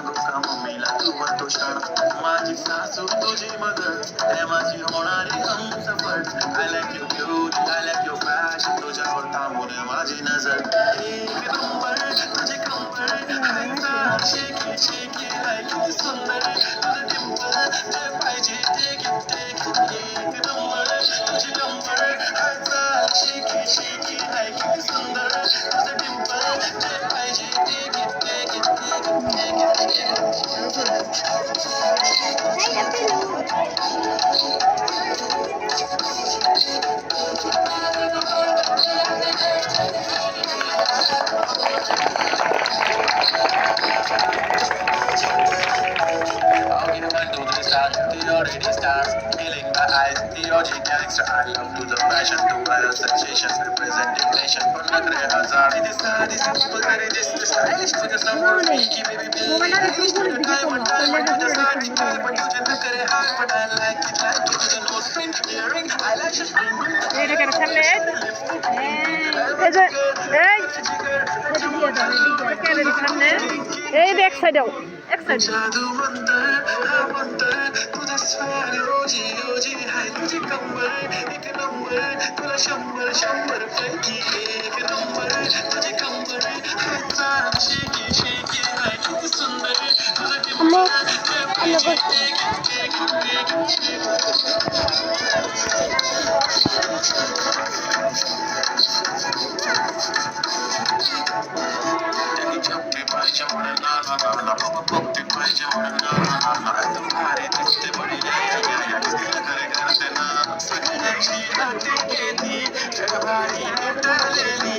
सांगू का मम्मीला तू तो क्षण माझी सासू तुझी मदत प्रेमाची होणारी Humsafar I like you cute I like you fashion तुझ्यावर थांबून माझी नजर एक नंबर तुझे कंबर शेकी शेकी हाय किती सुंदर तुझं डिंपल जे पाहिजे ते गिफ्ट एक नंबर तुझी कंबर हाय शेकी शेकी हाय किती सुंदर तुझं डिंपल जे पाहिजे ते the already stars, feeling my eyes, the OG gangster. I love to the passion, to wear sensation, representing nation. For the hazard, it is sad, it's simple, very this stylish to the summer, freaky baby, baby. Stylish to the time, but to the side, but you just look at it hard, but I like it, to the nose, spin, earring, eyelashes, এটা সামনে এই যে এই সামনে এই back সাইডেও এক side जादू मंतर तुझं स्वर ओजी ओजी हाय तुझी कंबर एक नंबर तुला शंभर शंभर पैकी एक नंबर तुझी कंबर हाय चाल शेकी शेकी हाय किती सुंदर तुझं पाहिजे म्हणून ना ना ना ना बघते पाहिजे म्हणून ना ना ना ना एकदम भारी दिसते बडी करे करते ना सगळ्यांची हाती केली भारी उतरलेली